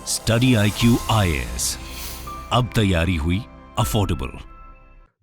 Study IQ IAS, अब तैयारी हुई अफोर्डेबल।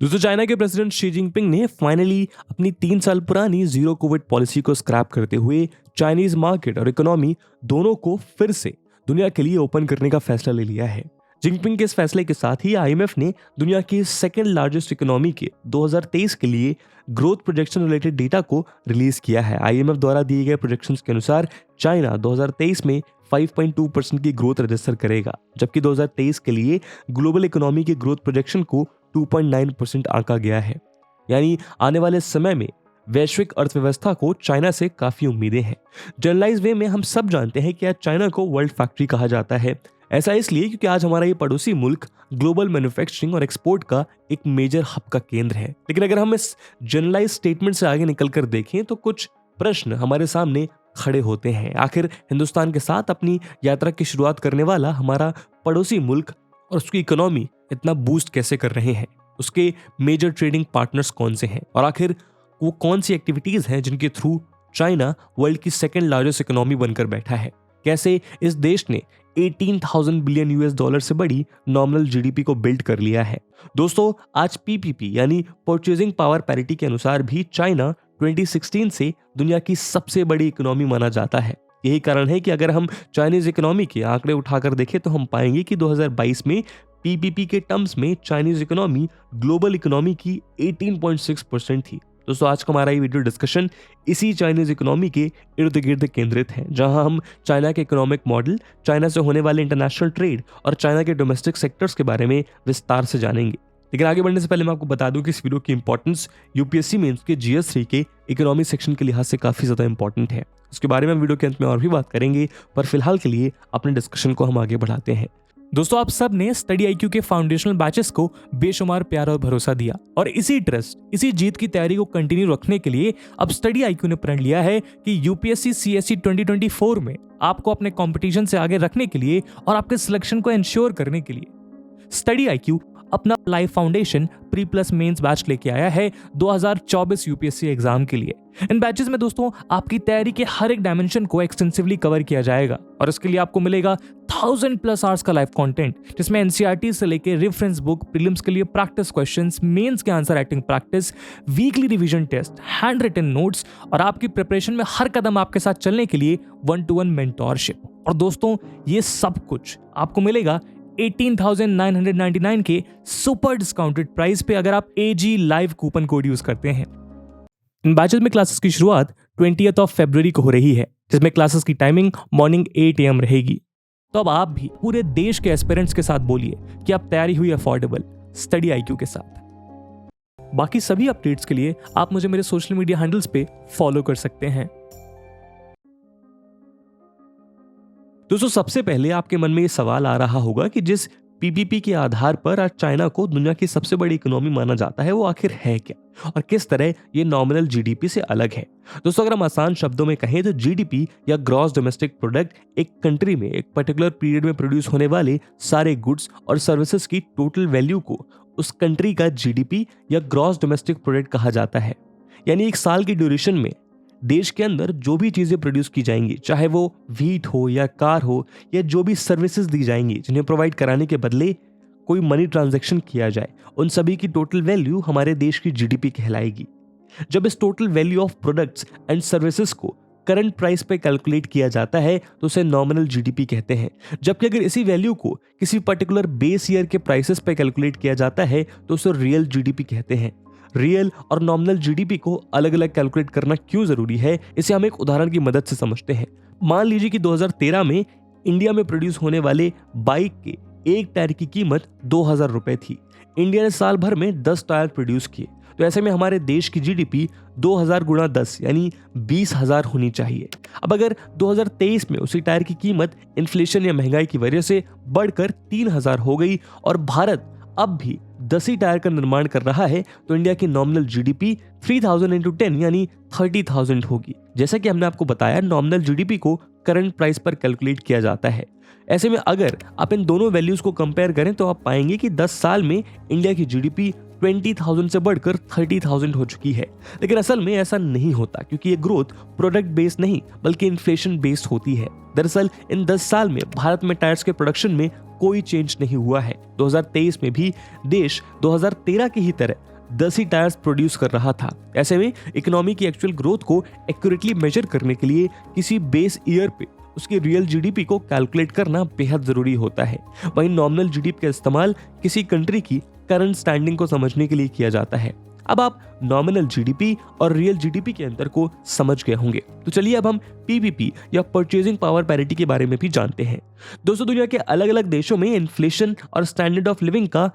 दोस्तों, चाइना के प्रेसिडेंट शी जिनपिंग ने फाइनली अपनी 3 साल पुरानी जीरो कोविड पॉलिसी को स्क्रैप करते हुए चाइनीज मार्केट और इकोनॉमी दोनों को फिर से दुनिया के लिए ओपन करने का फैसला ले लिया है। जिनपिंग के इस फैसले के साथ ही आईएमएफ ने दुनिया की सेकंड लार्जेस्ट इकोनॉमी के 2023 के लिए ग्रोथ प्रोजेक्शन रिलेटेड डेटा को रिलीज किया है। आईएमएफ द्वारा दिए गए प्रोजेक्शंस के अनुसार चाइना 2023 में 5.2% की ग्रोथ रजिस्टर करेगा, जबकि 2023 के लिए ग्लोबल इकोनॉमी के ग्रोथ प्रोजेक्शन को 2.9% आंका गया है। यानी आने वाले समय में वैश्विक अर्थव्यवस्था को चाइना से काफी उम्मीदें हैं। जनरलाइज वे में हम सब जानते हैं कि आज चाइना को वर्ल्ड फैक्ट्री कहा जाता है। ऐसा इसलिए क्योंकि आज हमारा ये पड़ोसी मुल्क ग्लोबल मैन्युफैक्चरिंग और एक्सपोर्ट का एक मेजर हब का केंद्र है। लेकिन अगर हम इस जनरलाइज स्टेटमेंट से आगे निकलकर देखें तो कुछ प्रश्न हमारे सामने खड़े होते हैं। आखिर हिंदुस्तान के साथ अपनी यात्रा की शुरुआत करने वाला हमारा पड़ोसी मुल्क और उसकी इकोनॉमी इतना बूस्ट कैसे कर रहे हैं? उसके मेजर ट्रेडिंग पार्टनर्स कौन से हैं? और आखिर वो कौन सी एक्टिविटीज हैं जिनके थ्रू चाइना वर्ल्ड की सेकंड लार्जेस्ट इकोनॉमी बनकर बैठा है? कैसे इस देश ने 18,000 बिलियन यूएस डॉलर से बड़ी नॉमिनल जीडीपी को बिल्ड कर लिया है? दोस्तों, आज पीपीपी यानी परचेजिंग पावर पैरिटी के अनुसार भी चाइना 2016 से दुनिया की सबसे बड़ी इकोनॉमी माना जाता है। यही कारण है कि अगर हम चाइनीज इकोनॉमी के आंकड़े उठाकर देखें तो हम पाएंगे कि 2022 में पीपीपी के टर्म्स में चाइनीज इकोनॉमी ग्लोबल इकोनॉमी की 18.6% थी। दोस्तों, आज का हमारा ये वीडियो डिस्कशन इसी चाइनीज इकोनॉमी के इर्द गिर्द केंद्रित है, जहां हम चाइना के इकोनॉमिक मॉडल, चाइना से होने वाले इंटरनेशनल ट्रेड और चाइना के डोमेस्टिक सेक्टर्स के बारे में विस्तार से जानेंगे। लेकिन आगे बढ़ने से पहले मैं आपको बता दूं कि इस वीडियो की इंपॉर्टेंस यूपीएससी मेंस के GS3 के इकोनॉमी सेक्शन के लिहाज से काफी ज्यादा इंपॉर्टेंट है। उसके बारे में हम वीडियो के अंत में और भी बात करेंगे, पर फिलहाल के लिए अपने डिस्कशन को हम आगे बढ़ाते हैं। दोस्तों, आप सब ने स्टडी IQ के फाउंडेशनल बैचेस को बेशुमार प्यार और भरोसा दिया और इसी ट्रस्ट, इसी जीत की तैयारी को कंटिन्यू रखने के लिए अब स्टडी IQ ने प्रण लिया है कि यूपीएससी CSE 2024 में आपको अपने कंपटीशन से आगे रखने के लिए और आपके सिलेक्शन को इंश्योर करने के लिए स्टडी IQ अपना life foundation pre plus mains batch लेके आया है 2024 यूपीएससी एग्जाम के लिए। इन बैचेस में दोस्तों आपकी तैयारी के हर एक डायमेंशन को एक्सटेंसिवली कवर किया जाएगा और इसके लिए आपको मिलेगा 1000+ आवर्स का लाइव कंटेंट, जिसमें एनसीईआरटी से लेके रेफरेंस बुक, प्रीलिम्स के लिए प्रैक्टिस क्वेश्चंस, मेंस के answer writing practice, weekly revision test, hand written notes और आपकी प्रिपरेशन में हर कदम आपके साथ चलने के लिए 1-to-1 मेंटोरशिप। और दोस्तों, ये सब कुछ आपको मिलेगा 18,999 के सुपर डिस्काउंटेड प्राइस पे अगर आप AG live coupon code use करते हैं। इन बैचेस में क्लासेस की शुरुआत 20 फरवरी को हो रही है, जिसमें क्लासेस की टाइमिंग मॉर्निंग 8 AM रहेगी। तो अब आप भी पूरे देश के एस्पिरेंट्स के साथ बोलिए कि आप तैयारी हुई अफोर्डेबल स्टडी IQ के साथ। बाकी सभी अपडेट्स के लिए आप मुझे मेरे सोशल मीडिया हैंडल्स पे फॉलो कर सकते हैं। दोस्तों, सबसे पहले आपके मन में ये सवाल आ रहा होगा कि जिस पीपीपी के आधार पर आज चाइना को दुनिया की सबसे बड़ी इकोनॉमी माना जाता है वो आखिर है क्या और किस तरह ये नॉमिनल जीडीपी से अलग है। दोस्तों, अगर हम आसान शब्दों में कहें तो जीडीपी या ग्रॉस डोमेस्टिक प्रोडक्ट एक कंट्री में एक पर्टिकुलर पीरियड में प्रोड्यूस होने वाले सारे गुड्स और सर्विसेज की टोटल वैल्यू को उस कंट्री का जीडीपी या ग्रॉस डोमेस्टिक प्रोडक्ट कहा जाता है। यानी एक साल की ड्यूरेशन में देश के अंदर जो भी चीजें प्रोड्यूस की जाएंगी, चाहे वो व्हीट हो या कार हो या जो भी सर्विसेज दी जाएंगी जिन्हें प्रोवाइड कराने के बदले कोई मनी ट्रांजैक्शन किया जाए, उन सभी की टोटल वैल्यू हमारे देश की जीडीपी कहलाएगी। जब इस total value of products and services को करंट प्राइस पे कैलकुलेट किया जाता है तो उसे नॉमिनल जीडीपी कहते हैं। जबकि अगर इसी वैल्यू को किसी पर्टिकुलर बेस ईयर के प्राइसेस पे कैलकुलेट किया जाता है तो उसे रियल जीडीपी कहते हैं। रियल और नॉमिनल जीडीपी को अलग अलग कैलकुलेट करना क्यों जरूरी है, इसे हम एक उदाहरण की मदद से समझते हैं। मान लीजिए कि 2013 में इंडिया में प्रोड्यूस होने वाले बाइक के एक टायर की कीमत 2000 रुपए थी। इंडिया ने साल भर में 10 टायर प्रोड्यूस किए, तो ऐसे में हमारे देश की जीडीपी 2000 गुणा 10 यानी 20,000 होनी चाहिए। अब अगर 2023 में उसी टायर की कीमत इन्फ्लेशन या महंगाई की वजह से बढ़कर 3000 हो गई और भारत अब भी 10 ही टायर का निर्माण कर रहा है, तो इंडिया की नॉमिनल जीडीपी 3000 into 10 यानी 30,000 होगी। जैसा कि हमने आपको बताया, नॉमिनल जीडीपी को करंट प्राइस पर कैलकुलेट किया जाता है। ऐसे में अगर आप इन दोनों वैल्यूज को कंपेयर करें तो आप पाएंगे कि 10 साल में इंडिया की जीडीपी 20,000 से बढ़कर 30,000 हो चुकी है। लेकिन असल में ऐसा नहीं होता, क्योंकि ये ग्रोथ प्रोडक्ट बेस्ड नहीं बल्कि इन्फ्लेशन बेस्ड होती है। दरअसल इन 10 साल में भारत में टायर्स के प्रोडक्शन में कोई चेंज नहीं हुआ है। 2023 में भी देश 2013 की ही तरह 10 ही टायर्स प्रोड्यूस कर रहा था। ऐसे में इकोनॉमी की एक्चुअल ग्रोथ को एक्यूरेटली मेजर करने के लिए किसी बेस ईयर पे उसकी रियल जीडीपी को कैलकुलेट करना बेहद जरूरी होता है। वहीं नॉमिनल जीडीपी का इस्तेमाल किसी कंट्री की करंट स्टैंडिंग को समझने के लिए किया जाता है। अब आप नॉमिनल जीडीपी और रियल जीडीपी के अंतर को समझ गए होंगे, तो चलिए अब हम पीपीपी या परचेजिंग पावर पैरिटी के बारे में भी जानते हैं। दोस्तों, दुनिया के अलग अलग देशों में इन्फ्लेशन और स्टैंडर्ड ऑफ लिविंग का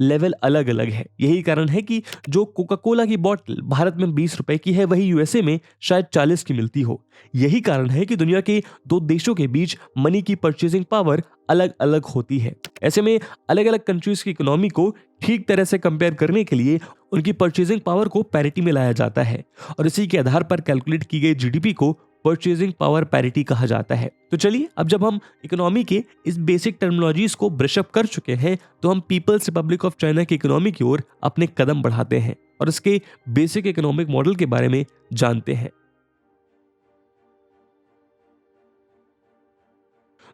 लेवल अलग अलग है। यही कारण है कि जो कोका कोला की बोतल भारत में 20 रुपए की है, वही यूएसए में शायद 40 की मिलती हो। यही कारण है कि दुनिया के दो देशों के बीच मनी की परचेजिंग पावर अलग अलग होती है। ऐसे में अलग अलग कंट्रीज की इकोनॉमी को ठीक तरह से कंपेयर करने के लिए उनकी परचेजिंग पावर को पैरिटी में लाया जाता है और इसी के आधार पर कैलकुलेट की गई जीडीपी को परचेजिंग पावर पैरिटी कहा जाता है। तो चलिए, अब जब हम इकोनॉमी के इस बेसिक टर्मिनोलॉजीज को ब्रश अप कर चुके हैं, तो हम पीपल्स रिपब्लिक ऑफ चाइना की इकोनॉमी की ओर अपने कदम बढ़ाते हैं और इसके बेसिक इकोनॉमिक मॉडल के बारे में जानते हैं।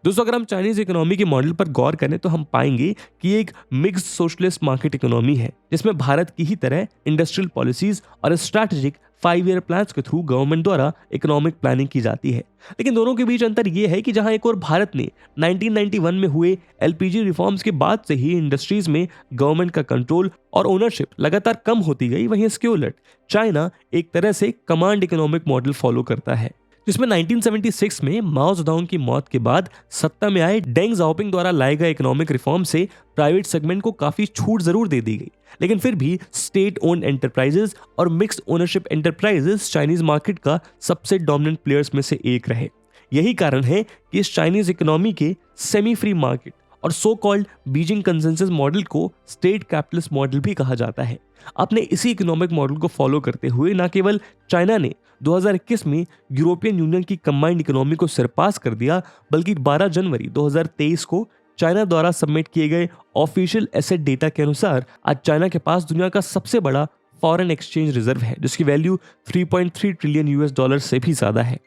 दोस्तों, अगर हम चाइनीज इकोनॉमी के मॉडल पर गौर करें तो हम पाएंगे कि एक मिक्स्ड सोशलिस्ट मार्केट इकोनॉमी है, जिसमें भारत की ही तरह इंडस्ट्रियल पॉलिसीज और स्ट्रैटेजिक 5 ईयर प्लान्स के थ्रू गवर्नमेंट द्वारा इकोनॉमिक प्लानिंग की जाती है। लेकिन दोनों के बीच अंतर यह है कि जहां एक और भारत ने 1991 में हुए एलपीजी रिफॉर्म्स के बाद से ही इंडस्ट्रीज में गवर्नमेंट का कंट्रोल और ओनरशिप लगातार कम होती गई, वहीं इसके उलट चाइना एक तरह से कमांड इकोनॉमिक मॉडल फॉलो करता है, जिसमें 1976 में माओ जेडोंग की मौत के बाद सत्ता में आए डेंग जाओपिंग द्वारा लाए गए इकोनॉमिक रिफॉर्म से प्राइवेट सेगमेंट को काफी छूट जरूर दे दी गई, लेकिन फिर भी स्टेट ओन्ड एंटरप्राइजेस और mixed ownership enterprises Chinese market का सबसे डोमिनेंट प्लेयर्स में से एक रहे। यही कारण है कि इस चाइनीज इकोनॉमी के सेमी फ्री मार्केट और so called Beijing consensus model को स्टेट कैपिटलिस्ट मॉडल भी कहा जाता है। अपने इसी इकोनॉमिक मॉडल को फॉलो करते हुए न केवल चाइना ने 2021 में यूरोपियन यूनियन की कंबाइंड इकोनॉमी को सरपास कर दिया, बल्कि 12 जनवरी 2023 को चाइना द्वारा सबमिट किए गए ऑफिशियल एसेट डेटा के अनुसार आज चाइना के पास दुनिया का सबसे बड़ा फॉरेन एक्सचेंज रिजर्व है, जिसकी वैल्यू 3.3 ट्रिलियन यूएस डॉलर से भी ज्यादा है।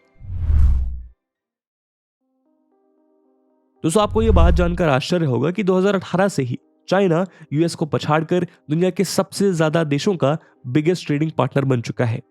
दोस्तों, आपको यह बात जानकर आश्चर्य होगा कि 2018 से ही चाइना यूएस को पछाड़कर दुनिया के सबसे ज्यादा देशों का बिगेस्ट ट्रेडिंग पार्टनर बन चुका है।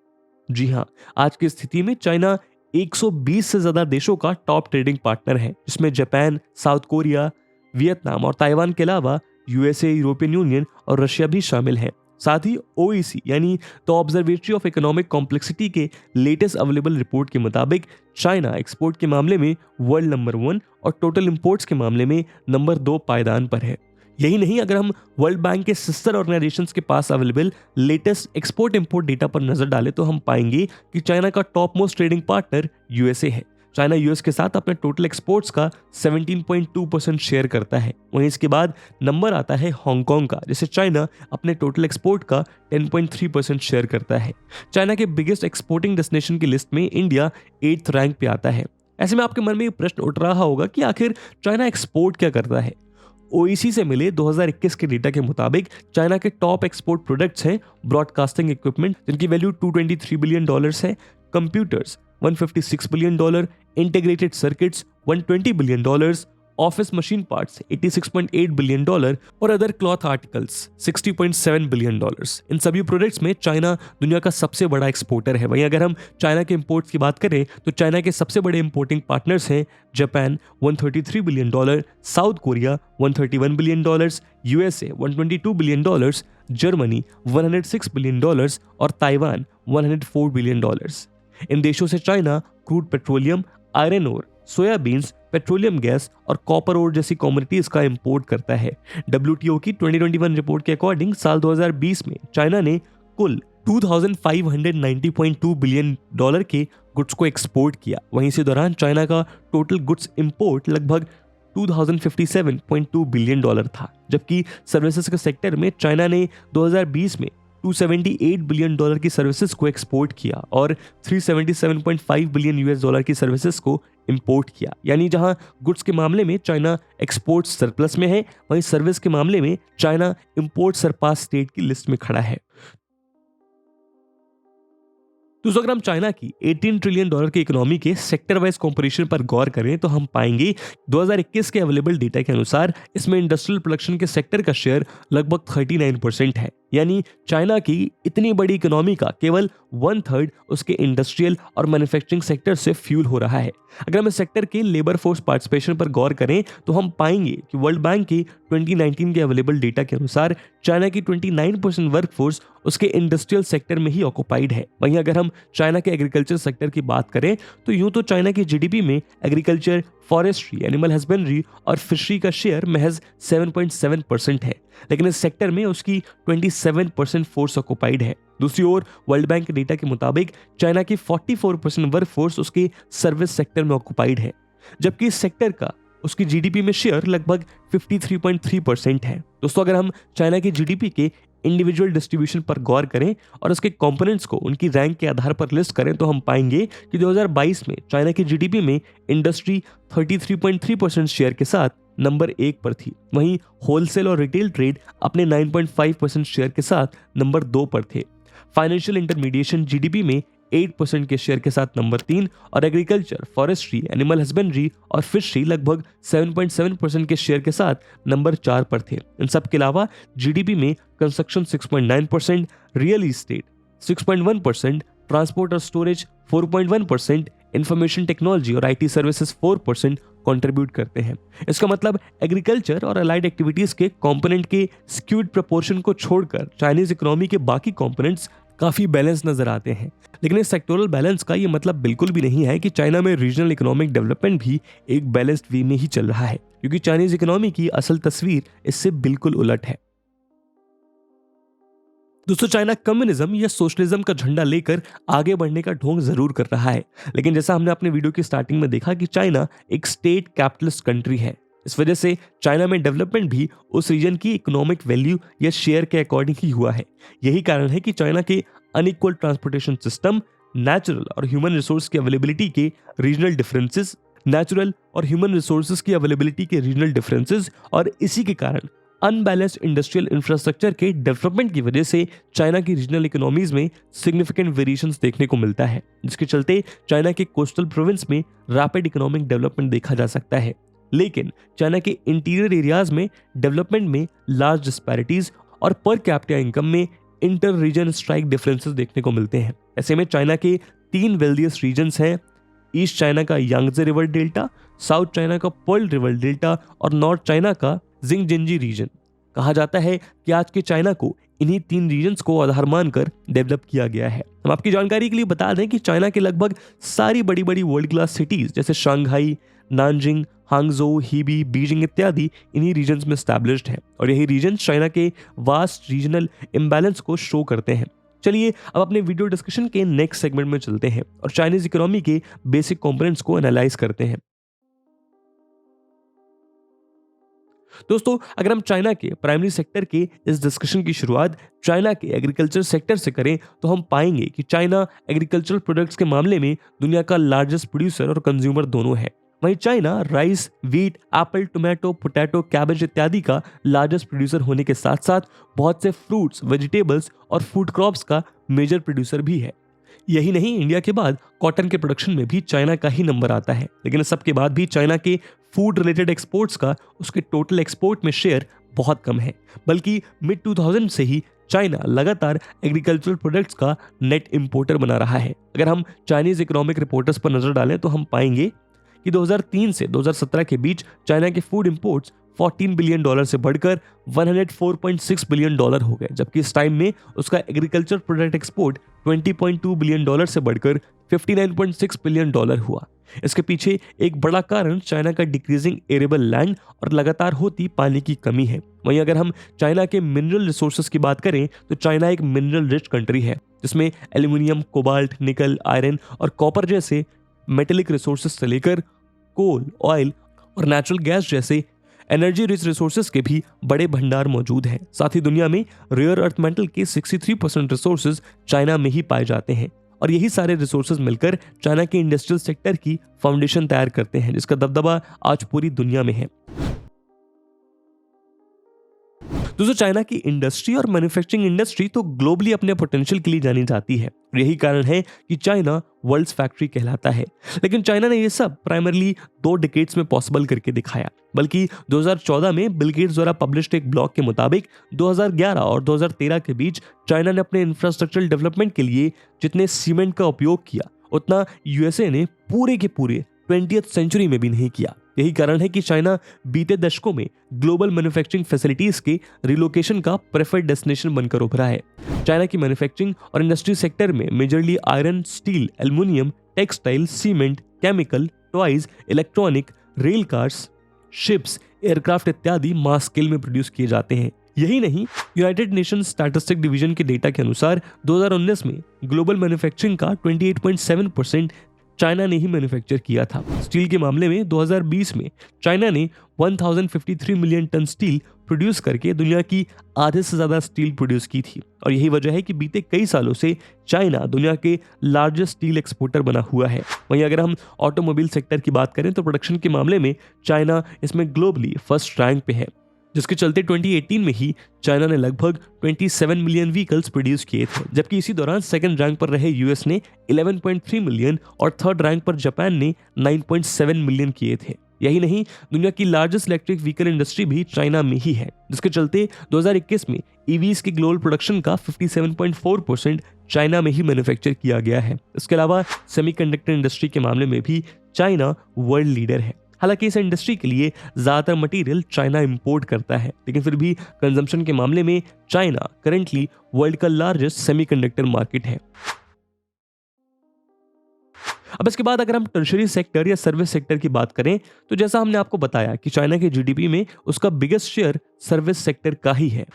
जी हां, आज की स्थिति में चाइना 120 से ज्यादा देशों का टॉप ट्रेडिंग पार्टनर है, जिसमें जापान, साउथ कोरिया, वियतनाम और ताइवान के अलावा यूएसए, यूरोपियन यूनियन और रशिया भी शामिल हैं। साथ ही ओईसी यानी the observatory of economic complexity के लेटेस्ट अवेलेबल रिपोर्ट के मुताबिक चाइना एक्सपोर्ट के मामले में वर्ल्ड नंबर 1 और टोटल इंपोर्ट्स के मामले में नंबर 2 पायदान पर है। यही नहीं, अगर हम वर्ल्ड बैंक के सिस्टर ऑर्गेनाइजेशंस के पास available latest export import data पर नजर डालें तो हम पाएंगे कि चाइना का top most trading partner USA है। चाइना यूएस के साथ अपने टोटल एक्सपोर्ट्स का 17.2% शेयर करता है। वहीं इसके बाद नंबर आता है हांगकांग का, जिसे चाइना अपने टोटल एक्सपोर्ट का 10.3% शेयर करता है। चाइना के बिगेस्ट एक्सपोर्टिंग डेस्टिनेशन की लिस्ट में इंडिया 8th रैंक पे आता है। ऐसे में आपके मन में ये प्रश्न उठ रहा होगा कि आखिर चाइना एक्सपोर्ट क्या करता है। ओईसी से मिले 2021 के डेटा के मुताबिक चाइना के टॉप एक्सपोर्ट प्रोडक्ट्स हैं ब्रॉडकास्टिंग इक्विपमेंट, जिनकी वैल्यू $223 बिलियन है, computers $156 billion, integrated circuits $120 billion, office machine parts $86.8 billion और अदर क्लॉथ आर्टिकल्स $60.7 बिलियन। इन सभी प्रोडक्ट्स में चाइना दुनिया का सबसे बड़ा एक्सपोर्टर है। वहीं अगर हम चाइना के इंपोर्ट्स की बात करें तो चाइना के सबसे बड़े इंपोर्टिंग पार्टनर्स हैं Japan $133 billion, South Korea $131 billion, USA $122 billion, Germany $106 billion और ताइवान $104 बिलियन। इन देशों से China crude petroleum, iron ore, soybeans, petroleum gas और कॉपर ओर जैसी कमोडिटीज का इंपोर्ट करता है। WTO की 2021 रिपोर्ट के अकॉर्डिंग साल 2020 में चाइना ने कुल $2,590.2 बिलियन के गुड्स को एक्सपोर्ट किया। वहीं इसी दौरान चाइना का टोटल गुड्स इंपोर्ट लगभग $2,057.2 बिलियन था, जबकि सर्विसेज के सेक्टर में चाइना ने 2020 में $278 बिलियन की सर्विसेज को एक्सपोर्ट किया और $377.5 बिलियन की सर्विसेज को इंपोर्ट किया। यानी जहां गुड्स के मामले में चाइना एक्सपोर्ट सरप्लस में है, वहीं सर्विस के मामले में चाइना इंपोर्ट सरपास स्टेट की लिस्ट में खड़ा है। दोस्तों, अगर हम चाइना की $18 ट्रिलियन की इकोनॉमी के सेक्टर वाइज कॉम्पोजिशन पर गौर करें तो हम पाएंगे 2021 के अवेलेबल डेटा के अनुसार इसमें इंडस्ट्रियल प्रोडक्शन के सेक्टर का शेयर लगभग 39% है। यानी चाइना की इतनी बड़ी इकोनॉमी का केवल 1/3 उसके इंडस्ट्रियल और मैन्युफैक्चरिंग सेक्टर से फ्यूल हो रहा है। अगर हम इस सेक्टर के लेबर फोर्स पार्टिसिपेशन पर गौर करें तो हम पाएंगे कि वर्ल्ड बैंक की 2019 के अवेलेबल डेटा के अनुसार चाइना की 29% वर्कफोर्स उसके इंडस्ट्रियल सेक्टर में ही ऑक्युपाइड है। वहीं अगर हम चाइना के एग्रीकल्चर सेक्टर की बात करें तो यूं तो चाइना की जीडीपी में एग्रीकल्चर, फॉरेस्ट्री, एनिमल हस्बेंड्री और फिशरी का शेयर महज 7.7% है, लेकिन इस सेक्टर में उसकी 27% फोर्स ऑक्युपाइड है। दूसरी ओर वर्ल्ड बैंक के डेटा के मुताबिक चाइना की 44% वर्कफोर्स उसके सर्विस सेक्टर में ऑक्युपाइड है, जबकि इस सेक्टर का उसकी जीडीपी में शेयर लगभग 53.3% है। दोस्तों, अगर हम चाइना की जीडीपी के इंडिविजुअल डिस्ट्रीब्यूशन पर गौर करें और उसके कंपोनेंट्स को उनकी रैंक के आधार पर लिस्ट करें तो हम पाएंगे कि 2022 में चाइना की जीडीपी में इंडस्ट्री 33.3% शेयर के साथ नंबर 1 पर थी। वहीं होलसेल और रिटेल ट्रेड अपने 9.5% शेयर के साथ नंबर 2 पर थे। फाइनेंशियल इंटरमीडिएशन जीडीपी में 8% के शेयर के साथ नंबर 3 और एग्रीकल्चर, फॉरेस्ट्री, एनिमल हस्बेंड्री और फिशरी लगभग 7.7% के शेयर के साथ नंबर 4 पर थे। इन सब के अलावा जीडीपी में कंस्ट्रक्शन 6.9%, रियल एस्टेट 6.1%, ट्रांसपोर्ट और स्टोरेज 4.1%, इंफॉर्मेशन टेक्नोलॉजी और आईटी सर्विसेज 4% कंट्रीब्यूट करते हैं। इसका मतलब एग्रीकल्चर और अलाइड एक्टिविटीज के कंपोनेंट के स्क्यूड प्रोपोर्शन को छोड़कर चाइनीज इकोनॉमी के बाकी कंपोनेंट्स काफी बैलेंस नजर आते हैं। लेकिन इस सेक्टोरल बैलेंस का ये मतलब बिल्कुल भी नहीं है कि चाइना में रीजनल इकोनॉमिक डेवलपमेंट भी एक बैलेंस्ड वे में ही चल रहा है, क्योंकि चाइनीज इकोनॉमी की असल तस्वीर इससे बिल्कुल उलट है। दोस्तों, चाइना कम्युनिज्म या सोशलिज्म का झंडा लेकर आगे बढ़ने का ढोंग जरूर कर रहा है, लेकिन जैसा हमने अपने वीडियो की स्टार्टिंग में देखा कि चाइना एक स्टेट कैपिटलिस्ट कंट्री है। इस वजह से चाइना में डेवलपमेंट भी उस रीजन की इकोनॉमिक वैल्यू या शेयर के अकॉर्डिंग ही हुआ है। यही कारण है कि चाइना के अनइक्वल ट्रांसपोर्टेशन सिस्टम, नेचुरल और ह्यूमन रिसोर्स की अवेलेबिलिटी के रीजनल डिफरेंसेस और इसी के कारण अनबैलेंस्ड इंडस्ट्रियल इंफ्रास्ट्रक्चर के डेवलपमेंट की वजह से चाइना की रीजनल इकोनॉमीज में सिग्निफिकेंट वेरिएशंस देखने को मिलता है, जिसके चलते चाइना के कोस्टल प्रोविंस में रैपिड इकोनॉमिक डेवलपमेंट देखा जा सकता है। लेकिन चाइना के इंटीरियर एरियाज में डेवलपमेंट में लार्ज डिस्पैरिटीज और पर कैपिटा इनकम में इंटर रीजन स्ट्राइक डिफरेंसेस देखने को मिलते हैं। ऐसे में चाइना के 3 वेल्दियस्ट रीजन्स हैं, ईस्ट चाइना का Yangtze river delta, south China का पर्ल रिवर डेल्टा और नॉर्थ चाइना का जिंगजिंजी रीजन। कहा जाता है कि आज के चाइना को इन्हीं 3 रीजन्स को आधार मानकर डेवलप किया गया है। हम आपकी जानकारी के लिए बता दें कि चाइना के लगभग सारी बड़ी बड़ी वर्ल्ड क्लास सिटीज जैसे शंघाई, नानजिंग, हांगजो, हीबी, बीजिंग इत्यादि इन्हीं रीजन्स में एस्टैब्लिश्ड है और यही रीजन चाइना के वास्ट रीजनल इम्बैलेंस को शो करते हैं। चलिए अब अपने वीडियो डिस्कशन के नेक्स्ट सेगमेंट में चलते हैं और चाइनीज इकोनॉमी के बेसिक कंपोनेंट्स को एनालाइज करते हैं। दोस्तों, अगर हम चाइना के प्राइमरी सेक्टर के इस डिस्कशन की शुरुआत चाइना के एग्रीकल्चर सेक्टर से करें तो हम पाएंगे कि चाइना एग्रीकल्चरल प्रोडक्ट्स के मामले में दुनिया का लार्जेस्ट प्रोड्यूसर और कंज्यूमर दोनों है। वहीं China rice, wheat, Apple, tomato, potato, cabbage इत्यादि का लार्जेस्ट प्रोड्यूसर होने के साथ साथ बहुत से फ्रूट्स, वेजिटेबल्स और फूड क्रॉप्स का मेजर प्रोड्यूसर भी है। यही नहीं, इंडिया के बाद कॉटन के प्रोडक्शन में भी चाइना का ही नंबर आता है। लेकिन सबके बाद भी चाइना के फूड रिलेटेड एक्सपोर्ट्स का उसके टोटल एक्सपोर्ट में शेयर बहुत कम है, बल्कि मिड 2000 से ही चाइना लगातार एग्रीकल्चरल प्रोडक्ट्स का नेट इंपोर्टर बना रहा है। अगर हम चाइनीज इकोनॉमिक रिपोर्टर्स पर नजर डालें तो हम पाएंगे कि 2003 से 2017 के बीच चाइना के फूड इंपोर्ट्स $14 बिलियन से बढ़कर $104.6 बिलियन हो गए, जबकि इस टाइम में उसका एग्रीकल्चर प्रोडक्ट एक्सपोर्ट $20.2 बिलियन से बढ़कर $59.6 बिलियन हुआ। इसके पीछे एक बड़ा कारण चाइना का डिक्रीजिंग एरेबल लैंड और लगातार होती पानी की कमी है। वहीं अगर हम चाइना के मिनरल रिसोर्सेज की बात करें तो चाइना एक मिनरल रिच कंट्री है, जिसमें एल्यूमिनियम, कोबाल्ट, निकल, आयरन और कॉपर जैसे मेटेलिक रिसोर्सेज से लेकर कोल, ऑयल और नेचुरल गैस जैसे एनर्जी रिच रिसोर्सेज के भी बड़े भंडार मौजूद हैं। साथ ही दुनिया में रेयर अर्थ मेटल के 63% रिसोर्सेज चाइना में ही पाए जाते हैं और यही सारे रिसोर्सेज मिलकर चाइना के इंडस्ट्रियल सेक्टर की फाउंडेशन तैयार करते हैं, जिसका दबदबा आज पूरी दुनिया में है। दोस्तों, चाइना की इंडस्ट्री और मैन्युफैक्चरिंग इंडस्ट्री तो ग्लोबली अपने पोटेंशियल के लिए जानी जाती है। यही कारण है कि चाइना वर्ल्ड्स फैक्ट्री कहलाता है। लेकिन चाइना ने ये सब प्राइमरली 2 डिकेड्स में पॉसिबल करके दिखाया। बल्कि 2014 में बिल गेट्स द्वारा पब्लिश्ड एक ब्लॉग के मुताबिक 2011 और 2013 के बीच चाइना ने अपने इंफ्रास्ट्रक्चरल डेवलपमेंट के लिए जितने सीमेंट का उपयोग किया, उतना यूएसए ने पूरे के पूरे 20th सेंचुरी में भी नहीं किया। यही कारण है कि चाइना बीते दशकों में ग्लोबल मैन्युफैक्चरिंग फैसिलिटीज के रिलोकेशन का प्रेफर्ड डेस्टिनेशन बनकर उभरा है। चाइना की मैन्युफैक्चरिंग और इंडस्ट्री सेक्टर में majorly iron, steel, aluminium, textile, cement, chemical, toys, electronic, rail cars, ships, aircraft इत्यादि मास स्केल में प्रोड्यूस किए जाते हैं। यही नहीं, यूनाइटेड नेशन स्टैटिस्टिक डिवीजन के डेटा के अनुसार 2019 में ग्लोबल मैन्युफैक्चरिंग का 28.7% चाइना ने ही मैन्युफैक्चर किया था। स्टील के मामले में 2020 में चाइना ने 1053 मिलियन टन स्टील प्रोड्यूस करके दुनिया की आधे से ज्यादा स्टील प्रोड्यूस की थी और यही वजह है कि बीते कई सालों से चाइना दुनिया के लार्जेस्ट स्टील एक्सपोर्टर बना हुआ है। वहीं अगर हम ऑटोमोबाइल सेक्टर की बात करें तो प्रोडक्शन के मामले में चाइना इसमें ग्लोबली फर्स्ट रैंक पे है, जिसके चलते 2018 में ही चाइना ने लगभग 27 मिलियन व्हीकल्स प्रोड्यूस किए थे, जबकि इसी दौरान सेकंड रैंक पर रहे यूएस ने 11.3 मिलियन और थर्ड रैंक पर जापान ने 9.7 मिलियन किए थे। यही नहीं, दुनिया की लार्जेस्ट इलेक्ट्रिक व्हीकल इंडस्ट्री भी चाइना में ही है, जिसके चलते 2021 में ईवीज के ग्लोबल प्रोडक्शन का 57.4% चाइना में ही मैन्युफैक्चर किया गया है। इसके अलावा सेमीकंडक्टर इंडस्ट्री के मामले में भी चाइना वर्ल्ड लीडर है। हालांकि इस इंडस्ट्री के लिए ज्यादातर मटेरियल चाइना इंपोर्ट करता है, लेकिन फिर भी कंजम्पशन के मामले में चाइना करेंटली वर्ल्ड का लार्जेस्ट सेमीकंडक्टर मार्केट है। अब इसके बाद अगर हम टर्शरी सेक्टर या सर्विस सेक्टर की बात करें तो जैसा हमने आपको बताया कि चाइना के जीडीपी में उसका बिगेस्ट शेयर सर्विस सेक्टर का ही है।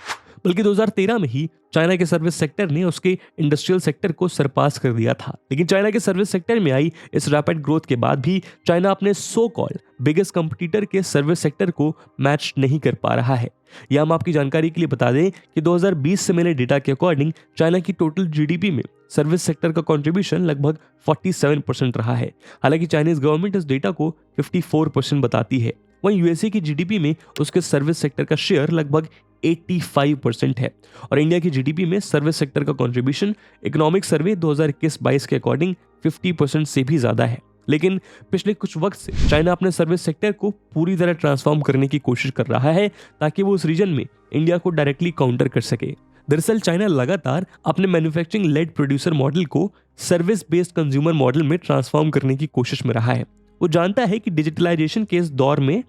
बल्कि 2013 में ही चाइना के सर्विस सेक्टर ने उसके इंडस्ट्रियल सेक्टर को सरपास कर दिया था। लेकिन चाइना के सर्विस सेक्टर में आई इस रैपिड ग्रोथ के बाद भी चाइना अपने सो कॉल्ड बिगेस्ट कंपटीटर के सर्विस सेक्टर को मैच नहीं कर पा रहा है। यह हम आपकी जानकारी के लिए बता दें कि 2020 से मिले डेटा के अकॉर्डिंग चाइना की टोटल जीडीपी में सर्विस सेक्टर का कंट्रीब्यूशन लगभग 47% रहा है। हालांकि चाइनीज गवर्नमेंट इस डेटा को 54% बताती है। वहीं यूएसए की जीडीपी में उसके सर्विस सेक्टर का शेयर लगभग 85% है और इंडिया की जीडीपी में सर्विस सेक्टर का कंट्रीब्यूशन इकोनॉमिक सर्वे 2021-22 के अकॉर्डिंग 50% से भी ज्यादा है। लेकिन पिछले कुछ वक्त से चाइना अपने सर्विस सेक्टर को पूरी तरह ट्रांसफॉर्म करने की कोशिश कर रहा है ताकि वो उस रीजन में इंडिया को डायरेक्टली काउंटर कर सके। दरअसल चाइना लगातार अपने मैन्युफैक्चरिंग लेड प्रोड्यूसर मॉडल को सर्विस बेस्ड कंज्यूमर मॉडल में ट्रांसफॉर्म करने की कोशिश में रहा है। वो जानता है कि डिजिटलाइजेशन के इस दौर में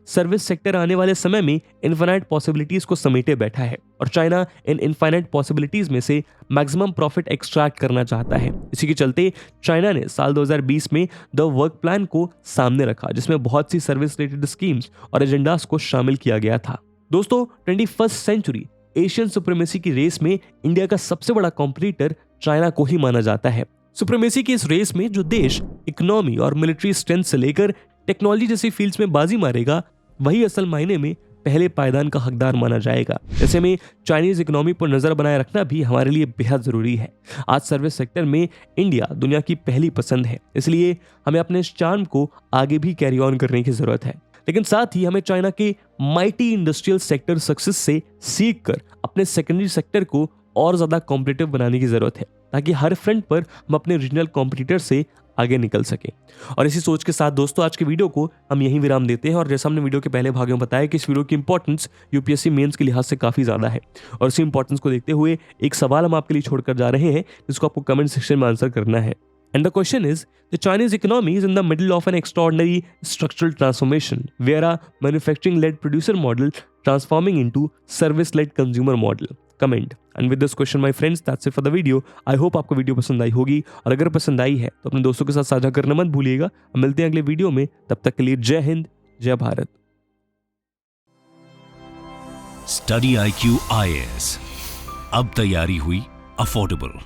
सर्विस सेक्टर आने वाले समय में इनफाइनाइट पॉसिबिलिटीज को समेटे बैठा है और चाइना इन इनफाइनाइट पॉसिबिलिटीज में से मैक्सिमम प्रॉफिट एक्सट्रैक्ट करना चाहता है। इसी के चलते चाइना ने साल 2020 में द वर्क प्लान को सामने रखा, जिसमें बहुत सी सर्विस रिलेटेड स्कीम्स और एजेंडास को शामिल किया गया था। दोस्तों, 21st सेंचुरी एशियन सुप्रीमेसी की रेस में इंडिया का सबसे बड़ा कॉम्पिटिटर चाइना को ही माना जाता है। सुप्रीमेसी की इस रेस में जो देश इकोनॉमी और मिलिट्री स्ट्रेंथ से लेकर टेक्नोलॉजी जैसी फील्ड्स में बाजी मारेगा, वही असल मायने में पहले पायदान का हकदार माना जाएगा। ऐसे में चाइनीज इकोनॉमी पर नजर बनाए रखना भी हमारे लिए बेहद जरूरी है। आज सर्विस सेक्टर में इंडिया दुनिया की पहली पसंद है, इसलिए हमें अपने इस चार्म को आगे भी कैरी ऑन करने की जरूरत है। लेकिन साथ ही हमें चाइना के माइटी इंडस्ट्रियल सेक्टर सक्सेस से सीख कर अपने सेकेंडरी सेक्टर को और ज्यादा कॉम्पिटिटिव बनाने की जरूरत है, ताकि हर फ्रंट पर हम अपने रीजनल कॉम्पिटिटर से आगे निकल सके। और इसी सोच के साथ दोस्तों, आज के वीडियो को हम यहीं विराम देते हैं। और जैसा हमने वीडियो के पहले भाग में बताया कि इस वीडियो की इंपॉर्टेंस यूपीएससी मेंस के लिहाज से काफी ज्यादा है, और इसी इंपॉर्टेंस को देखते हुए एक सवाल हम आपके लिए छोड़कर जा रहे हैं, जिसको आपको कमेंट सेक्शन में आंसर करना है। And the question is, the Chinese economy is in the middle of an extraordinary structural transformation, where a manufacturing-led producer model transforming into service-led consumer model. Comment. And with this question, my friends, that's it for the video. I hope आपको video पसंद आई होगी, और अगर पसंद आई है तो अपने दोस्तों के साथ साझा करना मत भूलिएगा। हम मिलते हैं अगले वीडियो में, तब तक के लिए जय हिंद, जय भारत। स्टडी IQ IAS, अब तैयारी हुई अफोर्डेबल।